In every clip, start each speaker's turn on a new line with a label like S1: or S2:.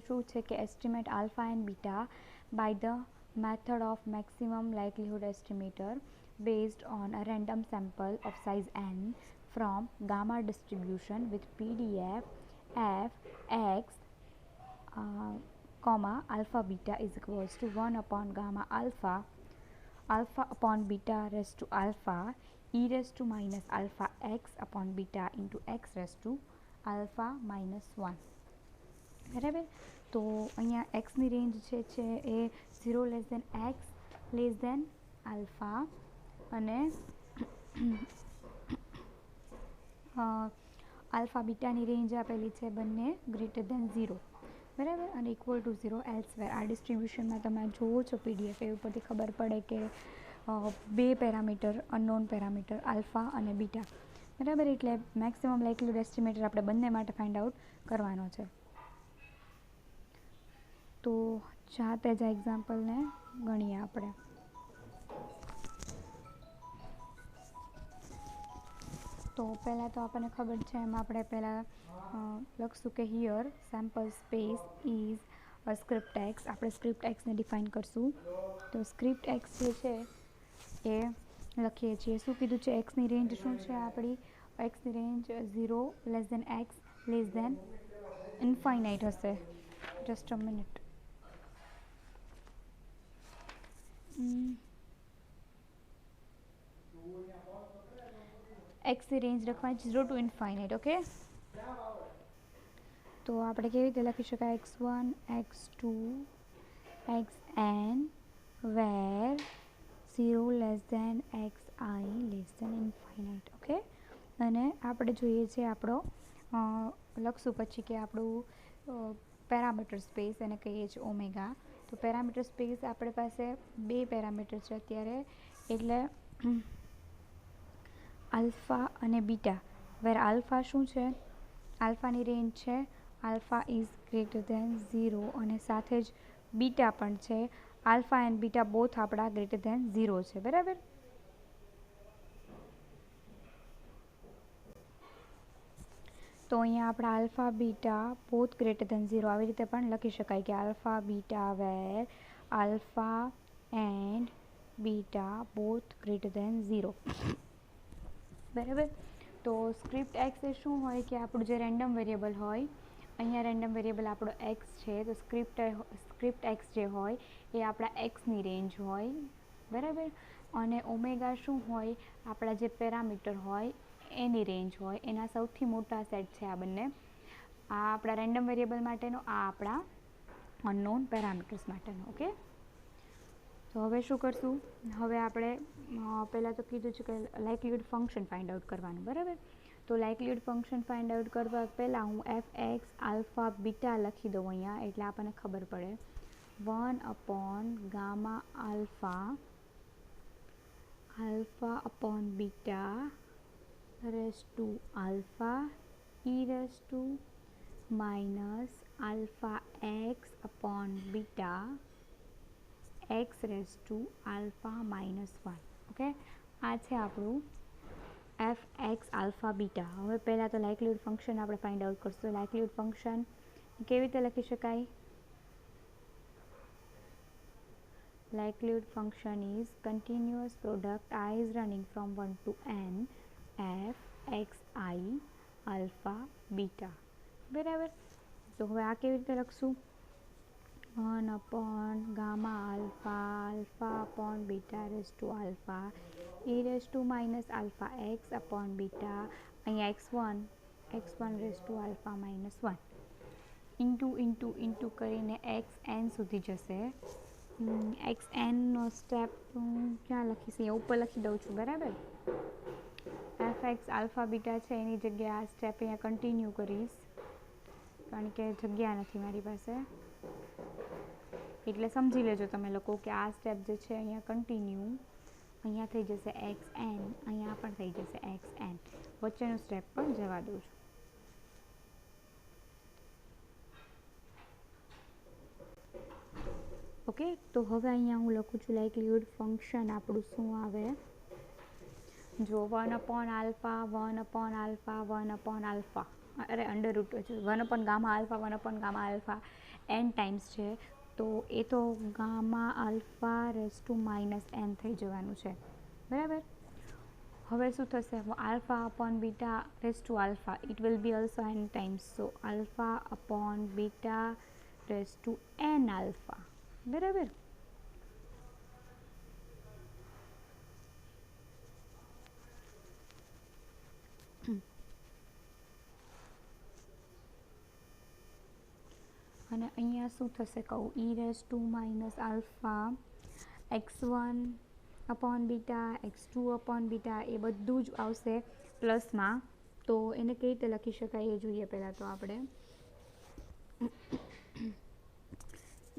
S1: શું છે કે estimate alpha and beta by the method of maximum likelihood estimator based on a random sample of size n from gamma distribution with PDF f x comma alpha beta is equals to 1 upon gamma alpha upon beta raised to alpha e raised to minus alpha x upon beta into x raised to alpha minus 1. બરાબર. તો અહીંયા એક્સની range છે એ 0 less than X less than alpha અને alpha બીટાની range આપેલી છે બંને ગ્રેટર દેન 0 બરાબર અને ઇક્વલ ટુ 0 એલ્સવેર. આ ડિસ્ટ્રીબ્યુશનમાં તમે જોવો છો પીડીએફ એ ઉપરથી ખબર પડે કે બે પેરામીટર અનનોન પેરામીટર આલ્ફા અને બીટા બરાબર. એટલે મેક્સિમમ લાઇકલીહુડ એસ્ટિમેટર આપણે બંને માટે ફાઇન્ડ આઉટ કરવાનો છે. તો જાતે જ આ એક્ઝામ્પલને ગણીએ આપણે. તો પહેલાં તો આપણને ખબર છે એમાં આપણે પહેલાં લખશું કે here sample space is a script x. આપણે સ્ક્રિપ્ટ એક્સને ડિફાઇન કરશું. તો સ્ક્રિપ્ટ એક્સ જે છે એ લખીએ છીએ. શું કીધું છે? એક્સની રેન્જ શું છે આપણી? એક્સની range 0 less than X less than infinite હશે. Just a minute. એક્સની રેન્જ લખવાની 0 ટુ ઇન્ફાઇનાઇટ. ઓકે. તો આપણે કેવી રીતે લખી શકાય? x1 x2 xn where 0 less than xi less than infinite. Okay. અને આપણે જોઈએ છે આપણો લખશું પછી કે આપણું પેરામીટર સ્પેસ એને કહીએ છીએ ઓમેગા. તો પેરામીટર સ્પેસ આપણી પાસે બે પેરામીટર છે અત્યારે, એટલે આલ્ફા અને બીટા. વેર આલ્ફા શું છે? આલ્ફાની રેન્જ છે આલ્ફા ઇઝ ગ્રેટર દેન 0 અને સાથે જ બીટા પણ છે. આલ્ફા એન્ડ બીટા બોથ આપણા ગ્રેટર દેન 0 છે. બરાબર. તો અહીંયા આપણા alpha beta both greater than 0 આવી રીતે પણ લખી શકાય કે alpha beta where alpha and beta both greater than 0. બરાબર. તો સ્ક્રિપ્ટ એક્સ એ શું હોય કે આપણું જે રેન્ડમ વેરિયેબલ હોય, અહીંયા રેન્ડમ વેરિયેબલ આપણો એક્સ છે. તો સ્ક્રિપ્ટ એક્સ જે હોય એ આપણા એક્સની રેન્જ હોય. બરાબર. અને ઓમેગા શું હોય? આપણા જે પેરામીટર હોય એની રેન્જ હોય. એના સૌથી મોટા સેટ છે આ બંને. આ આપણા રેન્ડમ વેરિયેબલ માટેનો, આ આપણા અનનોન પેરામીટર્સ માટેનો. ઓકે. તો હવે શું કરશું? હવે આપણે પહેલાં તો કીધું છે કે લાઇકલીહુડ ફંક્શન ફાઇન્ડ આઉટ કરવાનું. બરાબર. તો લાઇકલીહુડ ફંક્શન ફાઇન્ડ આઉટ કરવા પહેલાં હું એફ એક્સ આલ્ફા બીટા લખી દઉં અહીંયા, એટલે આપણને ખબર પડે. 1 upon gamma alpha upon beta raised to alpha e race to minus alpha x upon beta x race to alpha minus 1. Okay. આ છે આપણું એફ એક્સ આલ્ફા બીટા. હવે પહેલાં તો લાઇકલીહુડ ફંક્શન આપણે ફાઇન્ડ આઉટ કરશું. લાઇકલીહુડ ફંક્શન કેવી રીતે લખી શકાય? Likelihood function is continuous product I is running from 1 to n f x I alpha beta. બરાબર. તો હવે આ કેવી રીતે લખશું? 1 upon gamma alpha upon beta raised to alpha e race to minus alpha x upon beta, અહીંયા x1 raised to alpha minus 1 into કરીને x N સુધી જશે. એક્સ એનનો સ્ટેપ ક્યાં લખીશ? અહીંયા ઉપર લખી દઉં છું. બરાબર. એફ એક્સ આલ્ફા બીટા છે એની જગ્યાએ આ સ્ટેપ અહીંયા કન્ટિન્યુ કરીશ, કારણ કે જગ્યા નથી મારી પાસે. એટલે સમજી લેજો તમે લોકો કે આ સ્ટેપ જે છે અહીંયા કન્ટિન્યુ, અહીંયા થઈ જશે એક્સ એન, અહીંયા પણ થઈ જશે એક્સ એન. વચ્ચેનું સ્ટેપ પણ જવા દઉં છું. ઓકે. તો હવે અહીંયા હું લખું છું લાઇકલીહુડ ફંક્શન આપણું શું આવે? જો 1 upon alpha 1 upon alpha 1 upon alpha અરે અંડર રૂટ છે 1 gamma alpha 1 gamma alpha n times છે, તો એ તો gamma alpha raised to minus n થઈ જવાનું છે, બરાબર. હવે શું થશે, alpha upon beta raised to alpha it will be also n times, so alpha upon beta raised to n alpha, બરાબર. અને અહીંયા શું થશે કહું, ઈ raised to minus alpha x1 upon beta x2 upon beta એ બધું જ આવશે પ્લસમાં. તો એને કઈ રીતે લખી શકાય એ જોઈએ પહેલાં તો આપણે.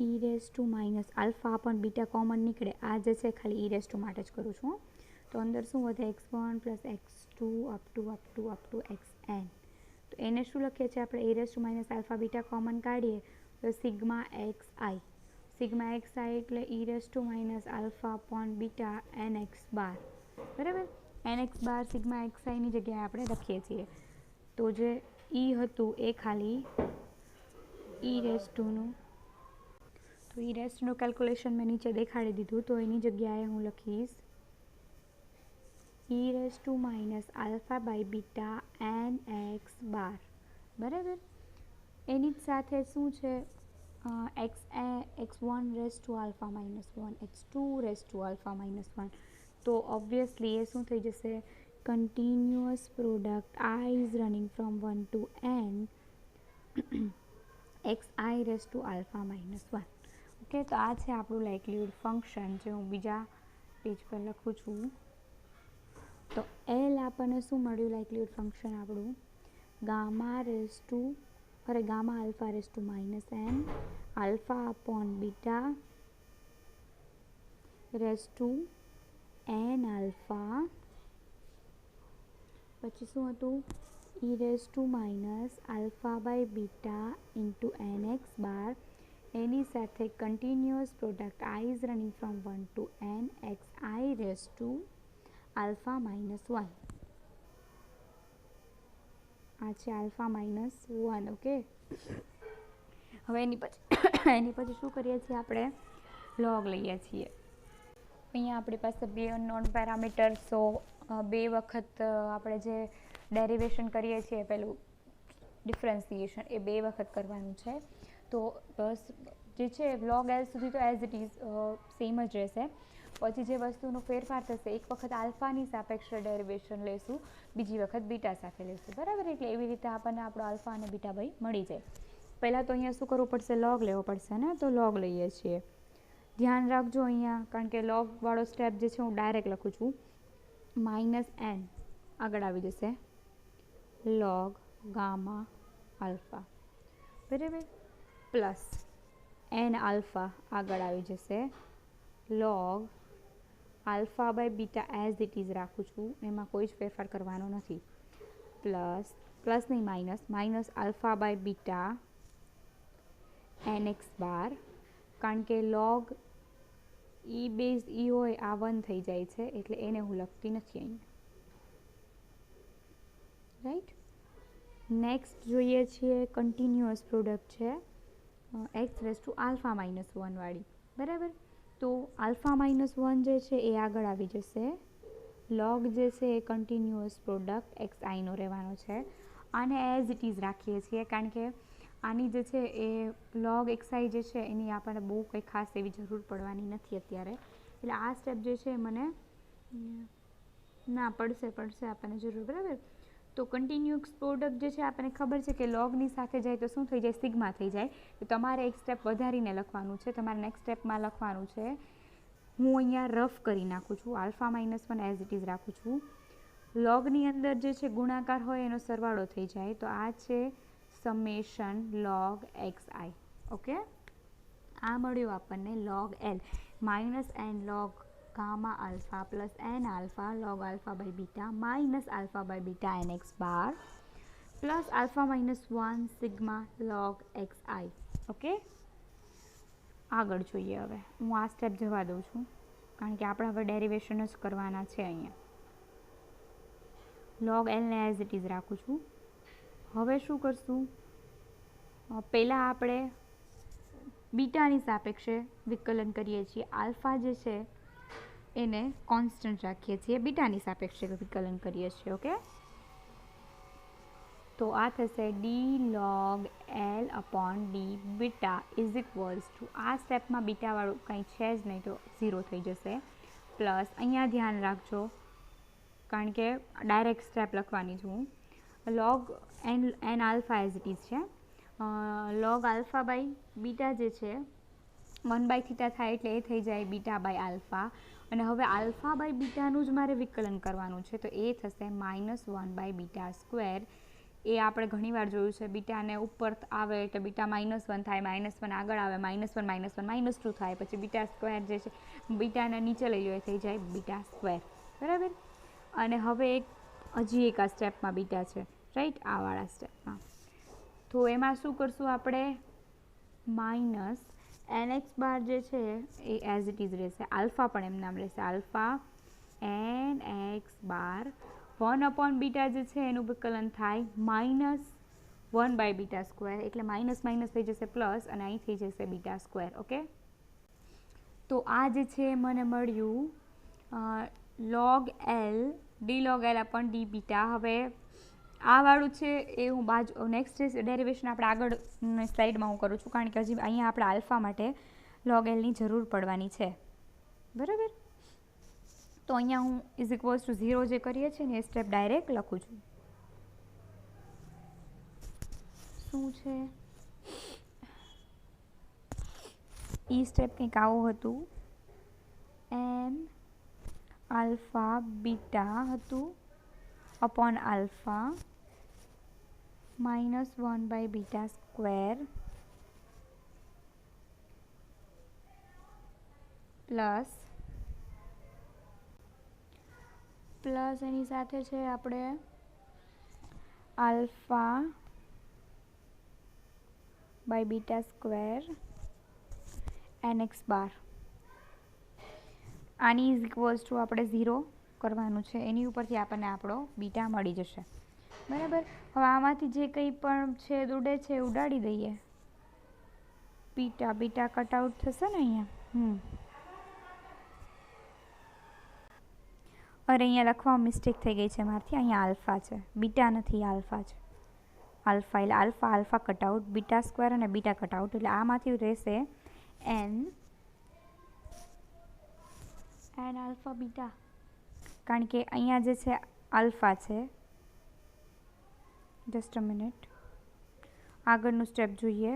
S1: E raised to minus alpha upon beta common નીકળે, આ જે છે ખાલી ઈ રેસ ટુ માટે જ કરું છું. તો અંદર શું વધે x1 plus x2 up to xn. તો એને શું લખીએ છીએ આપણે, e raised to minus alpha beta common કાઢીએ તો સિગ્મા એક્સ આઈ એટલે e raised to minus alpha upon beta N x bar, બરાબર. N x bar sigma x આઈની જગ્યાએ આપણે લખીએ છીએ. તો જે ઈ હતું એ ખાલી ઈ રેસ ટુનું, તો ઈ રેસ ટુનું કેલ્ક્યુલેશન મેં નીચે દેખાડી દીધું, તો એની જગ્યાએ હું લખીશ e raised to minus alpha by beta N x bar, બરાબર. એની જ સાથે શું છે, x1 raised to alpha minus 1 x2 raised to alpha minus 1. તો ઓબ્વિયસલી એ શું થઈ જશે, continuous product i is running from 1 to n xi raised to alpha minus 1. Okay, તો આ છે આપણું લાઇકલીહુડ ફંક્શન જે હું બીજા પેજ પર લખું છું. તો એલ આપણને શું મળ્યું, લાઇકલીહુડ ફંક્શન આપણું gamma alpha raised to minus n alpha upon beta raised to n alpha, પછી શું હતું, e raised to minus alpha by beta into n x bar, એની સાથે continuous product i is running from 1 to n x i raised to alpha minus 1. આ છે alpha minus 1. Okay, હવે એની પછી શું કરીએ છીએ આપણે, લોગ લઈએ છીએ. અહીંયા આપણી પાસે બે અનનોન પેરામીટર, સો બે વખત આપણે જે ડેરિવેશન કરીએ છીએ પેલું ડિફરન્સિએશન એ બે વખત કરવાનું છે. તો બસ જે છે લોગ એલ સુધી તો એઝ ઇટ ઇઝ સેમ જ રહેશે. પછી જે વસ્તુનો ફેરફાર થશે, એક વખત આલ્ફાની સાપેક્ષે ડેરિવેશન લેશું, બીજી વખત બીટા સાથે લેશું, બરાબર. એટલે એવી રીતે આપણને આપણો આલ્ફા અને બીટા ભાઈ મળી જાય. પહેલાં તો અહીંયા શું કરવું પડશે, લોગ લેવો પડશે ને, તો લોગ લઈએ છીએ. ધ્યાન રાખજો અહીંયા, કારણ કે લોગવાળો સ્ટેપ જે છે હું ડાયરેક્ટ લખું છું, માઇનસ n આગળ આવી જશે લોગ ગામા આલ્ફા, બરાબર, પ્લસ n આલ્ફા આગળ આવી જશે log alpha by beta as it is રાખું છું, એમાં કોઈ જ ફેરફાર કરવાનો નથી, પ્લસ નહીં minus alpha by beta N x bar, કારણ કે લોગ ઈ બેઝ ઈ હોય આ 1 થઈ જાય છે, એટલે એને હું લખતી નથી અહીંયા, રાઈટ. નેક્સ્ટ જોઈએ છીએ કન્ટિન્યુઅસ પ્રોડક્ટ છે x raise to alpha minus 1 વાળી, બરાબર. તો આલ્ફા માઇનસ 1 જે છે એ આગળ આવી જશે, લોગ જે છે એ કન્ટિન્યુઅસ પ્રોડક્ટ એક્સ આઈનો રહેવાનો છે. આને એઝ ઇટ ઇઝ રાખીએ છીએ, કારણ કે આની જે છે એ લોગ એક્સઆઈ જે છે એની આપણને બહુ કંઈ ખાસ એવી જરૂર પડવાની નથી અત્યારે, એટલે આ સ્ટેપ જે છે મને ના પડશે આપણને જરૂર, બરાબર. તો કન્ટિન્યુઅસ પ્રોડક્ટ જે છે આપણને ખબર છે કે લોગની સાથે જાય તો શું થઈ જાય, સિગ્મા થઈ જાય. તો તમારે એક સ્ટેપ વધારીને લખવાનું છે, તમારે નેક્સ્ટ સ્ટેપમાં લખવાનું છે, હું અહીંયા રફ કરી નાખું છું, alpha minus 1 as it is રાખું છું. લોગની અંદર જે છે ગુણાકાર હોય એનો સરવાળો થઈ જાય, તો આ છે summation log X I. Okay, આ મળ્યું આપણને log L minus N log gamma alpha plus N alpha log alpha by beta minus alpha by beta N x bar plus alpha minus 1 sigma log X I. Okay, આગળ જોઈએ. હવે હું આ step જવા દઉં છું, કારણ કે આપણે હવે ડેરિવેશન જ કરવાના છે. અહીંયા લોગ એલને એઝ ઇટ ઇઝ રાખું છું. હવે શું કરશું, પહેલાં આપણે બીટાની સાપેક્ષે વિકલન કરીએ છીએ. આલ્ફા જે છે એને કોન્સ્ટન્ટ રાખીએ છીએ, બીટાની સાપેક્ષે વિકલન કરીએ છીએ. ઓકે, તો આ થશે D log L upon D beta is equals two, આ સ્ટેપમાં બીટાવાળું કંઈ છે જ નહીં તો 0 થઈ જશે, પ્લસ અહીંયા ધ્યાન રાખજો કારણ કે ડાયરેક્ટ સ્ટેપ લખવાની છું. Log n alpha as it is છે, લોગ આલ્ફા બાય બીટા જે છે 1/θ થાય એટલે એ થઈ જાય બીટા બાય આલ્ફા. અને હવે આલ્ફા બાય બીટાનું જ મારે વિકલન કરવાનું છે, તો એ થશે -1/β². એ આપણે ઘણીવાર જોયું છે, બીટાને ઉપર આવે એટલે બીટા -1 થાય, -1 આગળ આવે -1 -2 થાય, પછી β² જે છે બીટાને નીચે લઈ લો થઈ જાય β². બરાબર. અને હવે હજી એક આ સ્ટેપમાં બીટા છે, રાઈટ, આ વાળા સ્ટેપમાં. તો એમાં શું કરશું આપણે, -nx જે છે એ એઝ ઇટ ઇઝ રહેશે, આલ્ફા પણ એમ નામ રહેશે, આલ્ફા nx 1/β જે છે એનું વિકલન થાય -1/β², એટલે માઇનસ થઈ જશે પ્લસ, અને અહીં થઈ જશે β². ઓકે, તો આ જે છે મને મળ્યું log L d log L upon d beta. હવે આ વાળું છે એ હું બાજુ નેક્સ્ટ ડેરિવેશન આપણે આગળ સ્લાઇડમાં હું કરું છું, કારણ કે હજી અહીંયા આપણે આલ્ફા માટે log L ની જરૂર પડવાની છે. બરાબર. તો અહીંયા હું ઇઝ ઇક્વલ્સ ટુ 0 જે કરીએ છીએ ને એ સ્ટેપ ડાયરેક્ટ લખું છું. શું છે ઈ સ્ટેપ કંઈક આવું હતું, એન આલ્ફા બીટા હતું અપોન આલ્ફા -1/β² પ્લસ એની સાથે છે આપણે આલ્ફા બાય β² nx બાર. આની ઇઝ ઇક્વલ્સ ટુ આપણે 0 કરવાનું છે, એની ઉપરથી આપણને આપણો બીટા મળી જશે. બરાબર. હવે આમાંથી જે કંઈ પણ છે ઉડે છે ઉડાડી દઈએ, બીટા કટઆઉટ થશે ને અહીંયા. અરે અહીંયા લખવામાં મિસ્ટેક થઈ ગઈ છે મારથી, અહીંયા આલ્ફા છે, બીટા નથી, આલ્ફા છે. આલ્ફા એટલે આલ્ફા કટઆઉટ, β² અને બીટા કટઆઉટ, એટલે આમાંથી રહેશે એન આલ્ફા બીટા, કારણ કે અહીંયા જે છે આલ્ફા છે. જસ્ટ અ મિનિટ, આગળનું સ્ટેપ જોઈએ.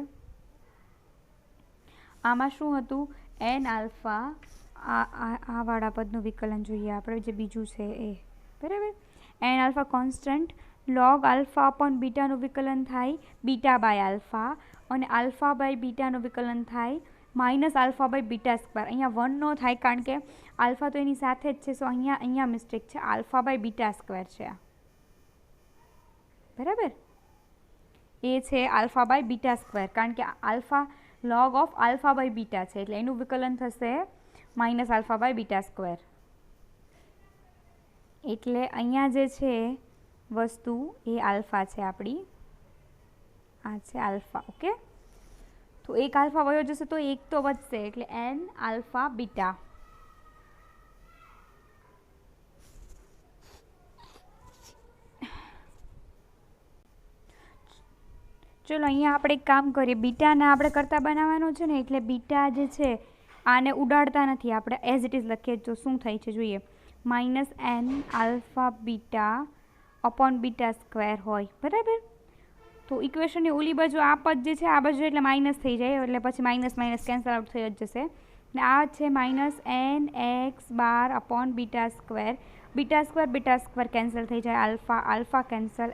S1: આમાં શું હતું, એન આલ્ફા, આ વાળા પદનું વિકલન જોઈએ આપણે, જે બીજું છે એ. બરાબર. N alpha constant, log alpha upon બીટાનું વિકલન થાય બીટા બાય આલ્ફા, અને આલ્ફા બાય બીટાનું વિકલન થાય -આલ્ફા બાય β². અહીંયા 1 નો થાય કારણ કે આલ્ફા તો એની સાથે જ છે, સો અહીંયા મિસ્ટેક છે, આલ્ફા બાય β² છે આ. બરાબર. એ છે આલ્ફા બાય β², કારણ કે alpha log of alpha by beta છે, એટલે એનું વિકલન થશે -આલ્ફા બાય β². એટલે અહીંયા જે છે વસ્તુ એ આલ્ફા છે આપણી, આ છે આલ્ફા. ઓકે, તો એક આલ્ફા વયો જશે તો એક તો વધશે, એટલે એન આલ્ફા બીટા. ચલો અહીંયા આપણે એક કામ કરીએ, બીટાને આપણે કરતા બનાવવાનો છે ને, એટલે બીટા જે છે આને ઉડાડતા નથી આપણે, એઝ ઇટ ઇઝ લખીએ તો શું થાય છે જોઈએ, -n આલ્ફા બીટા અપોન β² હોય. બરાબર. તો ઇક્વેશનની ઓલી બાજુ આ પદ જે છે આ બાજુ એટલે માઇનસ થઈ જાય, એટલે પછી માઇનસ કેન્સલ આઉટ થઈ જ જશે. ને આ છે -nx બાર અપોન β², β² કેન્સલ થઈ જાય, alpha cancel,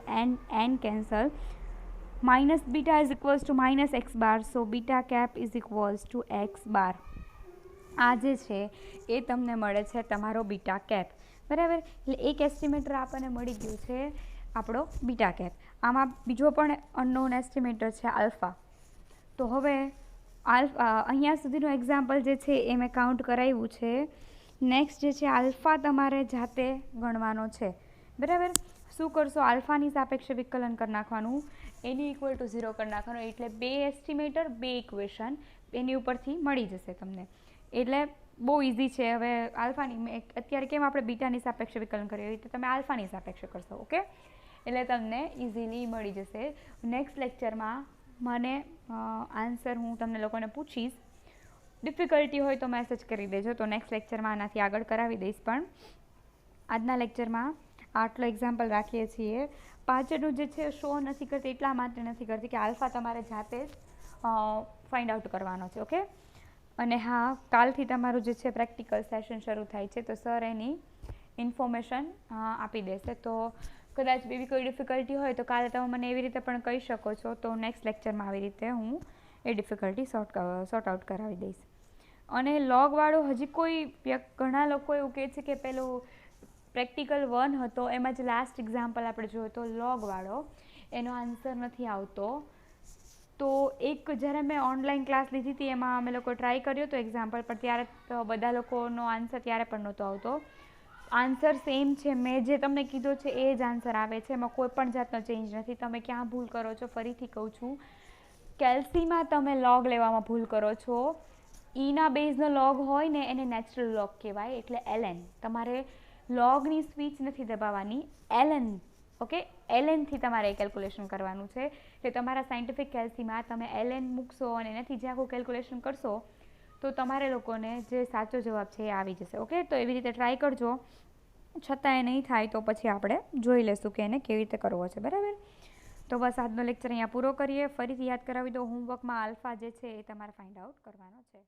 S1: n cancel, -β is equals to -x bar, so beta cap is equals to x bar. આ જે છે એ તમને મળે છે તમારો બીટા કેપ. બરાબર. એટલે એક એસ્ટિમેટર આપણને મળી ગયું છે આપણો બીટા કેપ. આમાં બીજો પણ અનનોન એસ્ટિમેટર છે આલ્ફા. તો હવે અહીંયા સુધીનું એક્ઝામ્પલ જે છે એ મેં કાઉન્ટ કરાવ્યું છે. નેક્સ્ટ જે છે આલ્ફા તમારે જાતે ગણવાનો છે. બરાબર. શું કરશો, આલ્ફાની સાપેક્ષે વિકલન કરી નાખવાનું, એની ઇક્વલ ટુ 0 કરી નાખવાનું, એટલે 2 એસ્ટિમેટર 2 ઇક્વેશન એની ઉપરથી મળી જશે તમને. એટલે બહુ ઇઝી છે. હવે આલ્ફાની અત્યારે કેમ આપણે બીટાની સાપેક્ષે વિકલન કરીએ, એ રીતે તમે આલ્ફાની સાપેક્ષે કરશો. ઓકે, એટલે તમને ઇઝીલી મળી જશે. નેક્સ્ટ લેક્ચરમાં મને આન્સર હું તમને લોકોને પૂછીશ. ડિફિકલ્ટી હોય તો મેસેજ કરી દેજો, તો નેક્સ્ટ લેક્ચરમાં આનાથી આગળ કરાવી દઈશ. પણ આજના લેક્ચરમાં આટલો એક્ઝામ્પલ રાખીએ છીએ. પાછળનું જે છે શો નથી કરતી, એટલા માટે નથી કરતી કે આલ્ફા તમારે જાતે જ ફાઇન્ડ આઉટ કરવાનો છે. ઓકે, અને હા, કાલથી તમારું જે છે પ્રેક્ટિકલ સેશન શરૂ થાય છે, તો સર એની ઇન્ફોર્મેશન આપી દેશે. તો કદાચ એવી કોઈ ડિફિકલ્ટી હોય તો કાલે તમે મને એવી રીતે પણ કહી શકો છો, તો નેક્સ્ટ લેક્ચરમાં આવી રીતે હું એ ડિફિકલ્ટી સોર્ટ આઉટ કરાવી દઈશ. અને લોગવાળું હજી કોઈ ઘણા લોકો એવું કહે છે કે પેલું પ્રેક્ટિકલ 1 હતો એમાં જે લાસ્ટ એક્ઝામ્પલ આપણે જોયો તો લોગવાળો, એનો આન્સર નથી આવતો. તો એક જ્યારે મેં ઓનલાઈન ક્લાસ લીધી હતી એમાં અમે લોકો ટ્રાય કર્યો તો એક્ઝામ્પલ, પણ ત્યારે તો બધા લોકોનો આન્સર ત્યારે પણ નહોતો આવતો. આન્સર સેમ છે, મેં જે તમને કીધો છે એ જ આન્સર આવે છે, એમાં કોઈ પણ જાતનો ચેન્જ નથી. તમે ક્યાં ભૂલ કરો છો, ફરીથી કહું છું, કેલ્સીમાં તમે લોગ લેવામાં ભૂલ કરો છો. ઈના બેઝનો લોગ હોય ને એને નેચરલ લોગ કહેવાય, એટલે એલએન. તમારે લોગની સ્વિચ નથી દબાવવાની, એલએન. ઓકે, એલએનથી તમારે કેલ્ક્યુલેશન કરવાનું છે. કે તમારા સાયન્ટિફિક કેલ્સીમાં તમે એલએન મૂકશો અને એનાથી જે આખું કેલ્ક્યુલેશન કરશો તો તમારે લોકોને જે સાચો જવાબ છે એ આવી જશે. ઓકે, તો એવી રીતે ટ્રાય કરજો. છતાં એ નહીં થાય તો પછી આપણે જોઈ લેશું કે એને કેવી રીતે કરવો છે. બરાબર, તો બસ આજનો લેક્ચર અહીંયા પૂરો કરીએ. ફરીથી યાદ કરાવી દો, હોમવર્કમાં આલ્ફા જે છે એ તમારે ફાઇન્ડ આઉટ કરવાનો છે.